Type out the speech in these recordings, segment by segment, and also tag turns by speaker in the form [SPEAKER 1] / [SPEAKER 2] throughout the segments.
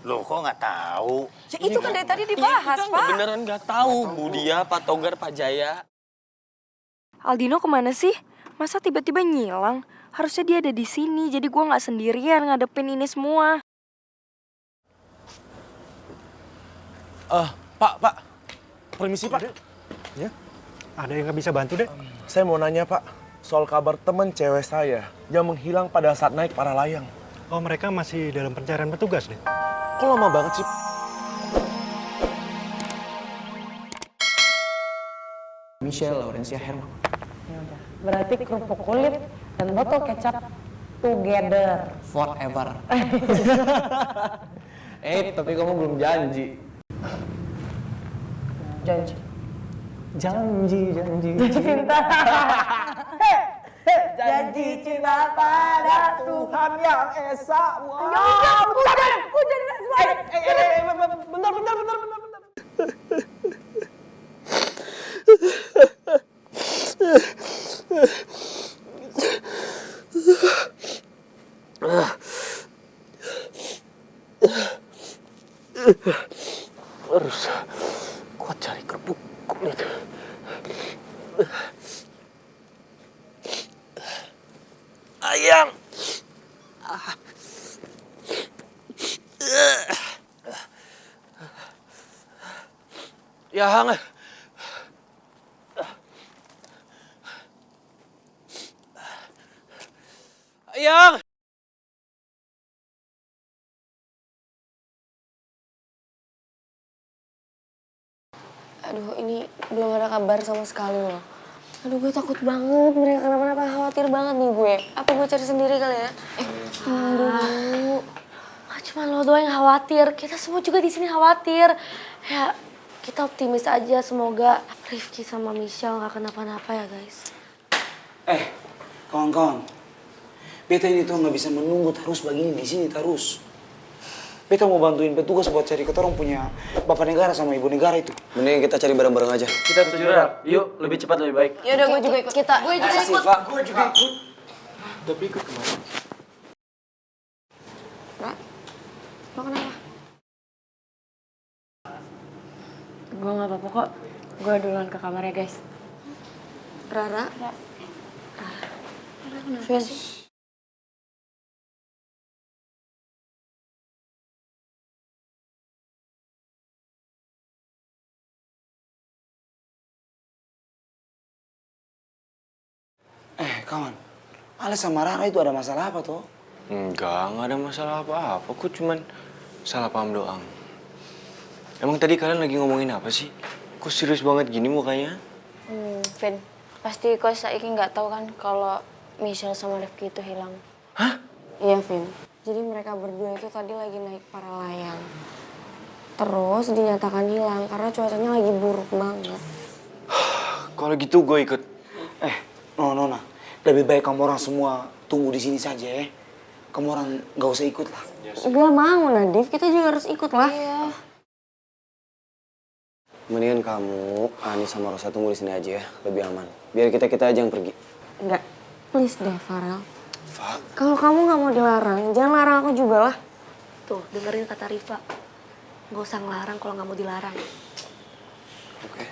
[SPEAKER 1] Loh, kok nggak tahu?
[SPEAKER 2] Ya itu kan dari tadi dibahas, Pak.
[SPEAKER 3] Beneran nggak tahu. Budia, Pak Togar, Pak Jaya.
[SPEAKER 4] Aldino kemana sih? Masa tiba-tiba ngilang? Harusnya dia ada di sini, jadi gue nggak sendirian ngadepin ini semua.
[SPEAKER 5] Pak. Permisi, Pak.
[SPEAKER 6] Ya, ada yang nggak bisa bantu, Dek?
[SPEAKER 5] Saya mau nanya, Pak. Soal kabar teman cewek saya yang menghilang pada saat naik para layang.
[SPEAKER 6] Oh, mereka masih dalam pencarian petugas, Dek.
[SPEAKER 5] Kok lama banget sih?
[SPEAKER 7] Michelle Laurencia Herman.
[SPEAKER 8] Berarti kerupuk kulit dan botol kecap together.
[SPEAKER 7] Forever. Tapi kamu belum janji.
[SPEAKER 8] Janji.
[SPEAKER 7] Janji.
[SPEAKER 8] Cinta. Janji cinta pada Tuhan yang Esa. Wow. Hujan semua.
[SPEAKER 7] Bentar.
[SPEAKER 3] Harus kuat cari kerupuk kulit. Ayang. Yang. Ayang.
[SPEAKER 4] Aduh, ini belum ada kabar sama sekali loh. Aduh, gue takut banget. Mereka kenapa-napa, khawatir banget nih gue. Apa gue cari sendiri kali ya? Tenang dulu. Gak cuma lo doang yang khawatir. Kita semua juga di sini khawatir. Ya, kita optimis aja. Semoga Rifki sama Michelle gak kenapa-napa ya, guys.
[SPEAKER 1] Kawan-kawan. Beta ini tuh nggak bisa menunggu terus begini di sini terus. Beta mau bantuin petugas buat cari ketorong punya bapak negara sama ibu negara itu.
[SPEAKER 7] Mending kita cari bareng-bareng aja.
[SPEAKER 3] Kita setuju, Ra. Yuk, lebih cepat lebih baik.
[SPEAKER 4] Yaudah, gue juga ikut. Gue juga ikut.
[SPEAKER 1] Gue juga ikut.
[SPEAKER 3] Tapi ikut kemana?
[SPEAKER 4] Ra, lo kenapa? Gue gak apa-apa kok. Gue duluan ke kamarnya, guys. Rara? Rara kenapa sih?
[SPEAKER 1] Kawan. Ale sama Rara itu ada masalah apa tuh?
[SPEAKER 3] Enggak ada masalah apa-apa. Kok cuman salah paham doang. Emang tadi kalian lagi ngomongin apa sih? Kok serius banget gini mukanya?
[SPEAKER 4] Vin, pasti kau Saiki nggak tahu kan kalau Michelle sama Rifki itu hilang.
[SPEAKER 3] Hah?
[SPEAKER 4] Iya, Vin. Jadi mereka berdua itu tadi lagi naik para layang. Terus dinyatakan hilang karena cuacanya lagi buruk banget.
[SPEAKER 3] Kalau gitu gue ikut.
[SPEAKER 1] Nona. Lebih baik kamu orang semua tunggu di sini saja ya. Kamu orang nggak usah ikut lah.
[SPEAKER 4] Gak mau, Nadif. Kita juga harus ikut lah. Iya.
[SPEAKER 7] Mendingan kamu, Ani sama Rosa tunggu di sini aja ya, lebih aman. Biar kita aja yang pergi.
[SPEAKER 4] Enggak. Please deh, Farel.
[SPEAKER 1] Fuck.
[SPEAKER 4] Kalau kamu nggak mau dilarang, jangan larang aku juga lah. Tuh, dengerin kata Riva. Nggak usah ngelarang kalau nggak mau dilarang.
[SPEAKER 7] Oke.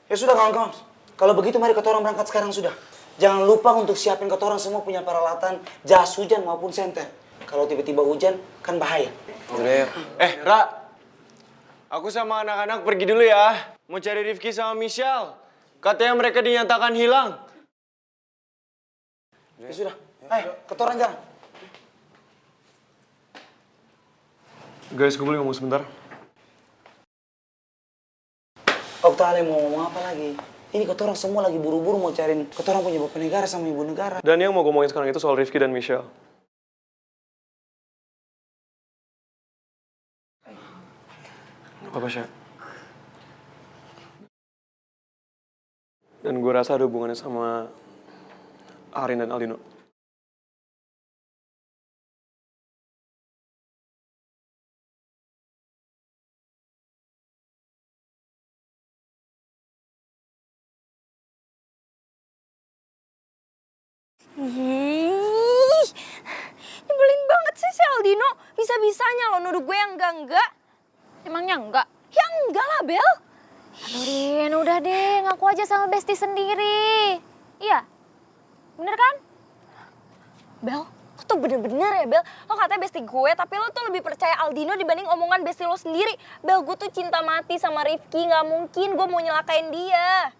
[SPEAKER 1] Ya sudah kawan-kawan. Kalau begitu mari ketorong berangkat sekarang sudah. Jangan lupa untuk siapin ketorong semua punya peralatan jas hujan maupun senter. Kalau tiba-tiba hujan kan bahaya.
[SPEAKER 7] Udah ya.
[SPEAKER 3] Ra. Aku sama anak-anak pergi dulu ya. Mau cari Rifki sama Michelle. Katanya mereka dinyatakan hilang.
[SPEAKER 1] Ya sudah. Ketorong jalan.
[SPEAKER 3] Guys, gue boleh ngomong sebentar?
[SPEAKER 1] Ale mau ngomong apa lagi? Ini ketorong semua lagi buru-buru mau cariin ketorong punya bapak negara sama ibu negara.
[SPEAKER 3] Dan yang mau ngomongin sekarang itu soal Rifki dan Michelle. Apa Sya? Dan gue rasa ada hubungannya sama Arin dan Aldino.
[SPEAKER 4] Ih, nyebelin banget sih si
[SPEAKER 2] Bisa-bisanya lo nuduh gue yang enggak.
[SPEAKER 9] Emangnya enggak?
[SPEAKER 2] Ya enggak lah, Bel.
[SPEAKER 9] Aduh Rin, udah deh, ngaku aja sama Besti sendiri. Iya, bener kan?
[SPEAKER 2] Bel, lo tuh bener-bener ya, Bel. Lo katanya besti gue, tapi lo tuh lebih percaya Aldino dibanding omongan besti lo sendiri. Bel, gue tuh cinta mati sama Rifki. Gak mungkin gue mau nyelakain dia.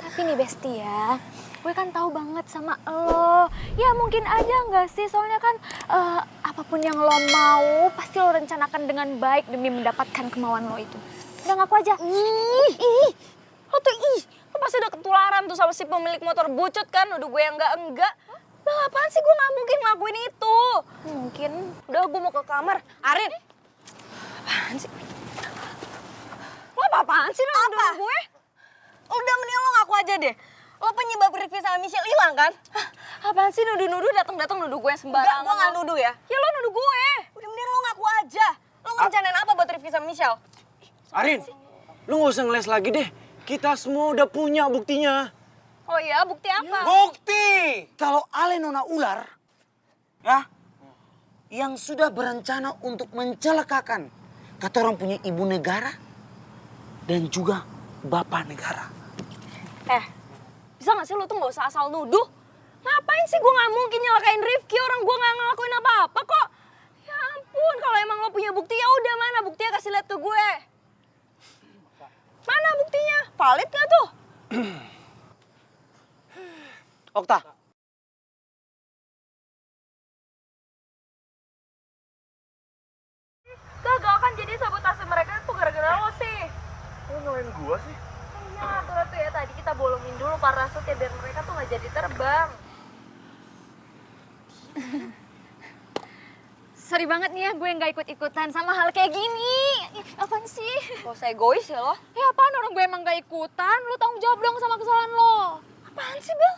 [SPEAKER 9] Tapi nih Besti ya, gue kan tahu banget sama lo. Ya mungkin aja nggak sih, soalnya kan apapun yang lo mau pasti lo rencanakan dengan baik demi mendapatkan kemauan lo itu. Udah ngaku aja.
[SPEAKER 2] Lo tuh lo pasti udah ketularan tuh sama si pemilik motor bucut kan. Udah gue yang enggak. Bel, apaan sih, gue gak mungkin ngelakuin itu.
[SPEAKER 9] Mungkin.
[SPEAKER 2] Udah, gue mau ke kamar. Arin. Apaan sih? Lo apa-apaan sih nuduh gue? Udah, mending lo ngaku aja deh. Lo penyebab Rifki sama Michelle hilang kan? Hah, apaan sih nuduh-nuduh datang-datang nuduh gue sembarangan? Enggak, gue gak nuduh ya. Ya lo nuduh gue. Udah, mending lo ngaku aja. Lo ngerencanain apa buat Rifki sama Michelle?
[SPEAKER 3] Arin, lu nggak usah ngeles lagi deh. Kita semua udah punya buktinya.
[SPEAKER 2] Oh iya, bukti apa?
[SPEAKER 1] Bukti kalau Ale Nona Ular ya yang sudah berencana untuk mencelakakan kata orang punya ibu negara dan juga bapak negara.
[SPEAKER 2] Bisa gak sih lo tuh gak usah asal nuduh? Ngapain sih gue gak mungkin nyelakain Rifki, orang gue gak ngelakuin apa-apa kok. Ya ampun, kalau emang lo punya bukti ya udah, mana buktinya, kasih lihat ke gue. Mana buktinya? Valid gak tuh?
[SPEAKER 1] Okta,
[SPEAKER 2] Gagal kan, jadi sabotase mereka tuh gara-gara lo sih.
[SPEAKER 5] Lo nyalain gua sih?
[SPEAKER 2] Iya, tuh ya tadi kita bolongin dulu parasutnya biar mereka tuh gak jadi terbang.
[SPEAKER 9] Sorry banget nih ya, gue nggak ikut-ikutan sama hal kayak gini. Apaan sih?
[SPEAKER 2] Gak usah egois ya lo.
[SPEAKER 9] Ya apaan, orang gue emang nggak ikutan. Lo tanggung jawab dong sama kesalahan lo.
[SPEAKER 2] Apaan sih, Bel?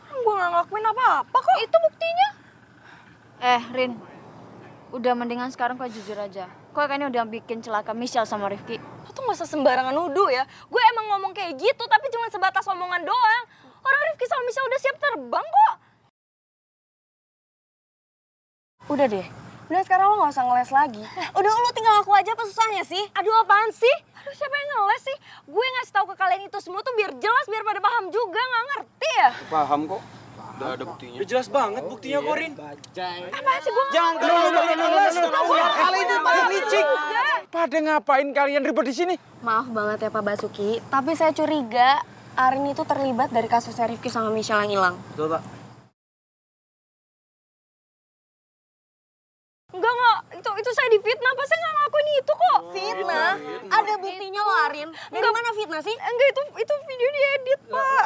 [SPEAKER 2] Orang gue gak ngelakuin apa-apa kok.
[SPEAKER 9] Itu buktinya. Rin, udah mendingan sekarang kau jujur aja. Kau kayaknya udah bikin celaka Michelle sama Rifki.
[SPEAKER 2] Lo tuh gak usah sembarangan nuduh ya. Gue emang ngomong kayak gitu, tapi cuma sebatas omongan doang. Orang Rifki sama Michelle udah siap terbang kok. Udah deh, udah sekarang lo gak usah ngeles lagi. Udah, lo tinggal ngaku aja, apa susahnya sih? Aduh, apaan sih? Aduh, siapa yang ngeles sih? Gue ngasih tahu ke kalian itu semua tuh biar jelas, biar pada paham juga, gak ngerti ya?
[SPEAKER 7] Paham kok.
[SPEAKER 3] Udah ada buktinya. Udah jelas banget buktinya, Korin.
[SPEAKER 2] Apaan sih gue?
[SPEAKER 1] jangan ngeles Nona Ular. Ale itu paling licik.
[SPEAKER 3] Pada ngapain kalian ribet di sini?
[SPEAKER 4] Maaf banget ya Pak Basuki, tapi saya curiga Arin itu terlibat dari kasusnya Rifki sama Michelle yang hilang.
[SPEAKER 1] Betul, Pak.
[SPEAKER 2] Enggak, itu saya difitnah, apa saya nggak ngelakuin itu kok.
[SPEAKER 4] Fitnah? Ada buktinya loh Arin. Dari mana fitnah sih?
[SPEAKER 2] Enggak, itu video diedit, Pak.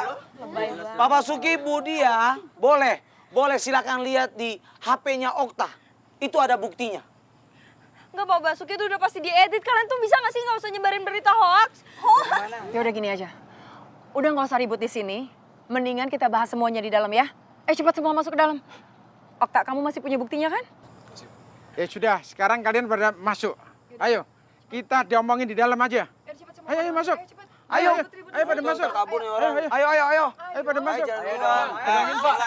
[SPEAKER 1] Pak Basuki, Budi ya, boleh silakan lihat di HP-nya Okta. Itu ada buktinya.
[SPEAKER 2] Enggak, Pak Basuki itu udah pasti diedit. Kalian tuh bisa nggak sih nggak usah nyebarin berita hoax?
[SPEAKER 10] Ya udah gini aja. Udah nggak usah ribut di sini. Mendingan kita bahas semuanya di dalam ya. Cepat semua masuk ke dalam. Okta, kamu masih punya buktinya kan?
[SPEAKER 11] Ya sudah, sekarang kalian pada masuk. Ayo, kita diomongin di dalam aja. Ayo masuk. Ayo pada masuk.
[SPEAKER 1] Kabur nih orang. Ayo.
[SPEAKER 11] Ayo pada masuk.
[SPEAKER 1] Pegangin, Pak.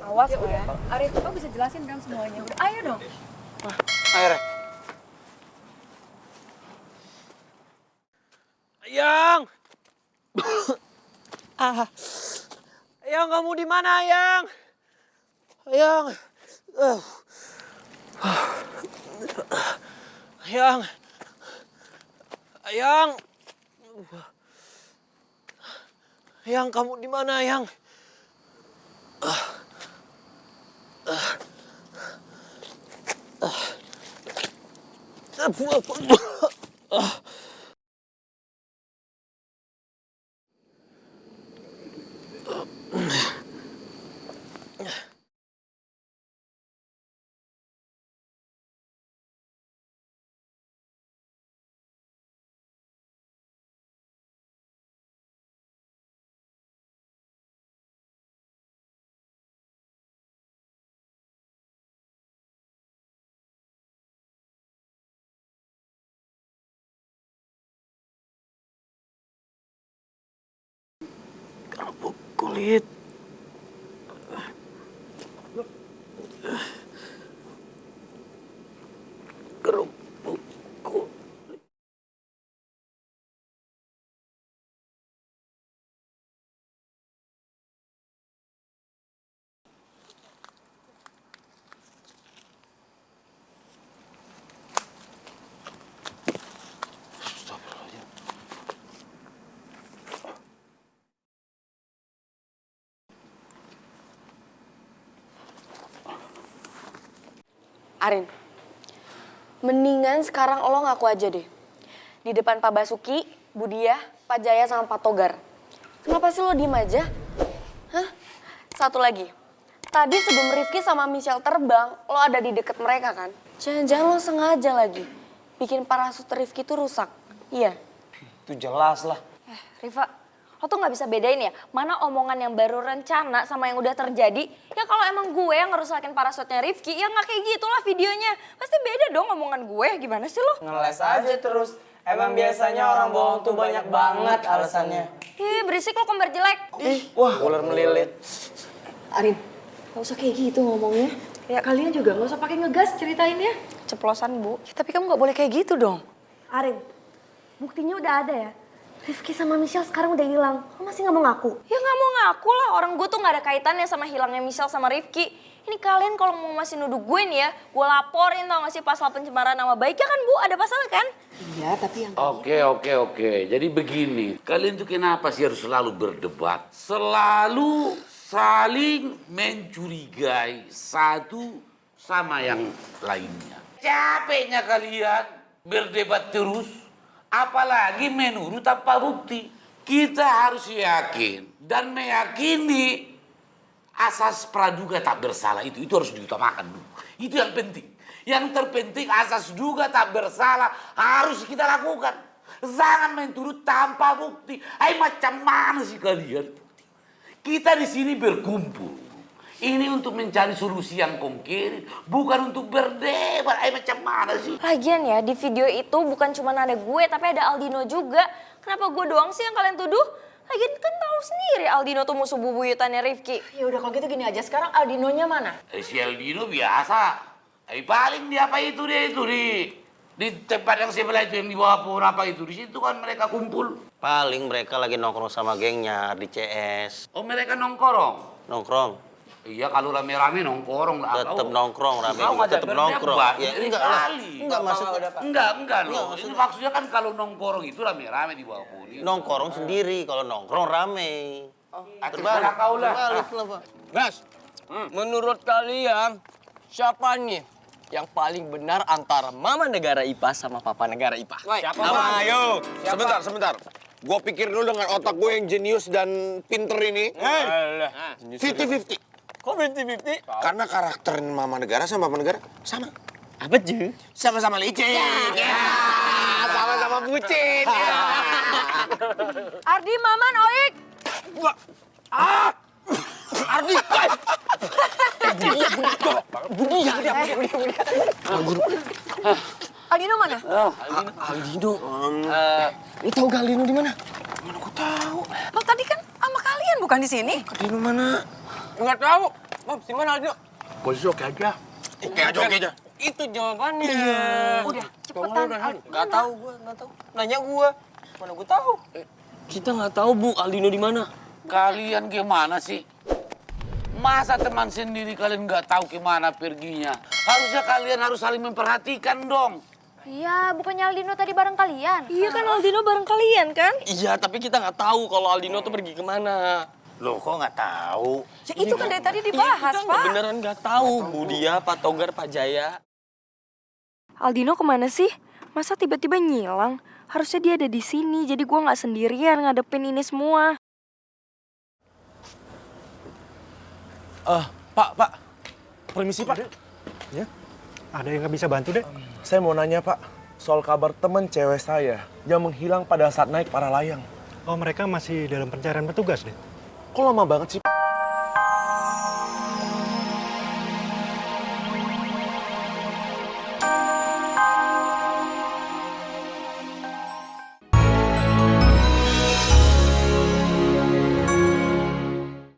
[SPEAKER 10] Awas lo ya. Arif, kau bisa jelasin dong semuanya. Udah, ayo dong.
[SPEAKER 1] Ayo, Re.
[SPEAKER 3] Ayang! Ayang, kamu di mana, Ayang? Ayang! Ayang! Ayang! Ayang, kamu di mana, Ayang?
[SPEAKER 1] Kerupuk kulit.
[SPEAKER 4] Arin, mendingan sekarang lo ngaku aja deh. Di depan Pak Basuki, Bu Diah, Pak Jaya sama Pak Togar. Kenapa sih lo diem aja? Hah? Satu lagi. Tadi sebelum Rifki sama Michelle terbang, lo ada di deket mereka kan? Jangan-jangan lo sengaja lagi bikin parasut Rifki tuh rusak. Iya.
[SPEAKER 1] Itu jelas lah.
[SPEAKER 2] Riva, lo tuh nggak bisa bedain ya mana omongan yang baru rencana sama yang udah terjadi. Ya kalau emang gue yang ngerusakin parasutnya Rifki, ya nggak kayak gitulah videonya. Pasti beda dong omongan gue. Gimana sih lo?
[SPEAKER 8] Ngeles aja terus. Emang biasanya orang bohong tuh banyak banget alasannya.
[SPEAKER 2] Ih, berisik lo kembar jelek.
[SPEAKER 8] Wah, ular melilit.
[SPEAKER 4] Arin, gak usah kayak gitu ngomongnya.
[SPEAKER 10] Ya kalian juga nggak usah pakai ngegas ceritainnya.
[SPEAKER 2] Ceplosan, Bu.
[SPEAKER 10] Ya, tapi kamu nggak boleh kayak gitu dong.
[SPEAKER 2] Arin, buktinya udah ada ya. Rifki sama Michelle sekarang udah hilang. Lo masih nggak mau ngaku? Ya nggak mau ngaku lah. Orang gue tuh nggak ada kaitannya sama hilangnya Michelle sama Rifki. Ini kalian kalau mau masih nuduh gue nih ya, gue laporin tau gak sih pasal pencemaran nama baiknya kan Bu? Ada pasalnya kan?
[SPEAKER 10] Iya, tapi yang...
[SPEAKER 12] Oke. Jadi begini, kalian tuh kenapa sih harus selalu berdebat? Selalu saling mencurigai satu sama yang lainnya. Capeknya kalian berdebat terus, apalagi menurut tanpa bukti. Kita harus yakin dan meyakini asas praduga tak bersalah itu harus diutamakan dulu. Itu yang penting. Yang terpenting asas duga tak bersalah harus kita lakukan. Jangan menurut tanpa bukti. Macam mana sih kalian? Kita di sini berkumpul. Ini untuk mencari solusi yang konkret, bukan untuk berdebat. Macam mana sih?
[SPEAKER 2] Lagian ya, di video itu bukan cuma ada gue, tapi ada Aldino juga. Kenapa gue doang sih yang kalian tuduh? Lagian kan tahu sendiri Aldino tuh musuh bubuyutannya Rifki.
[SPEAKER 10] Ya udah kalau gitu gini aja, sekarang Aldinonya mana?
[SPEAKER 12] Si Aldino biasa. Paling di apa itu di tempat yang sebelah itu yang di bawah pohon apa itu. Di situ kan mereka kumpul.
[SPEAKER 13] Paling mereka lagi nongkrong sama gengnya di CS.
[SPEAKER 12] Oh mereka nongkrong?
[SPEAKER 13] Nongkrong.
[SPEAKER 12] Iya kalau rame-rame nongkrong lah.
[SPEAKER 13] Tetep nongkrong rame.
[SPEAKER 12] Tetep nongkrong.
[SPEAKER 13] Ya enggak lah. Enggak maksudnya.
[SPEAKER 12] Enggak loh. Ini maksudnya kan kalau nongkrong itu rame-rame di bawah pohon.
[SPEAKER 13] Nongkrong sendiri, kalau nongkrong rame.
[SPEAKER 12] Terserah kau lah.
[SPEAKER 8] Mas, menurut kalian siapa nih yang paling benar antara Mama Negara IPA sama Papa Negara IPA?
[SPEAKER 5] Siapa? Ayo, sebentar. Gue pikir dulu dengan otak gue yang jenius dan pinter ini. 50-50.
[SPEAKER 8] Kok 50-50?
[SPEAKER 5] Karena karakter Mama Negara sama Papa Negara sama.
[SPEAKER 8] Apa tuh?
[SPEAKER 5] Sama-sama licin. Ya. Sama-sama bucin. Ya.
[SPEAKER 10] Ardi, Maman, Oik.
[SPEAKER 5] Ardi. Budi.
[SPEAKER 10] Aldino mana?
[SPEAKER 8] Aldino. Lu tahu gak Aldino di mana?
[SPEAKER 5] Mana gue tahu.
[SPEAKER 10] Lo tadi kan sama kalian bukan di sini?
[SPEAKER 5] Aldino mana?
[SPEAKER 8] Enggak tahu. Mam, di mana Aldino?
[SPEAKER 5] Posisi oke aja. Oke aja.
[SPEAKER 8] Itu jawabannya.
[SPEAKER 10] Udah, cepetan.
[SPEAKER 8] Enggak tahu gua, enggak tahu. Nanya gua. Mana gua tahu? Kita nggak tahu, Bu, Aldino di mana.
[SPEAKER 12] Kalian gimana sih? Masa teman sendiri kalian nggak tahu kemana perginya? Harusnya kalian harus saling memperhatikan dong.
[SPEAKER 9] Iya, bukannya Aldino tadi bareng kalian?
[SPEAKER 2] Iya kan Aldino bareng kalian kan?
[SPEAKER 8] Iya, tapi kita nggak tahu kalau Aldino tuh pergi kemana.
[SPEAKER 13] Loh, kok nggak tahu?
[SPEAKER 10] Ya, itu kan dari tadi dibahas,
[SPEAKER 8] Kita
[SPEAKER 10] Pak.
[SPEAKER 8] beneran nggak tahu. Bu Dia, Pak Togar, Pak Jaya.
[SPEAKER 2] Aldino kemana sih? Masa tiba-tiba ngilang? Harusnya dia ada di sini, jadi gue nggak sendirian ngadepin ini semua.
[SPEAKER 5] Pak. Permisi, Pak.
[SPEAKER 6] Ya, ada yang nggak bisa bantu, Dek?
[SPEAKER 5] Saya mau nanya, Pak. Soal kabar temen cewek saya yang menghilang pada saat naik para layang.
[SPEAKER 6] Oh, mereka masih dalam pencarian petugas, Dek?
[SPEAKER 5] Kok lama banget sih?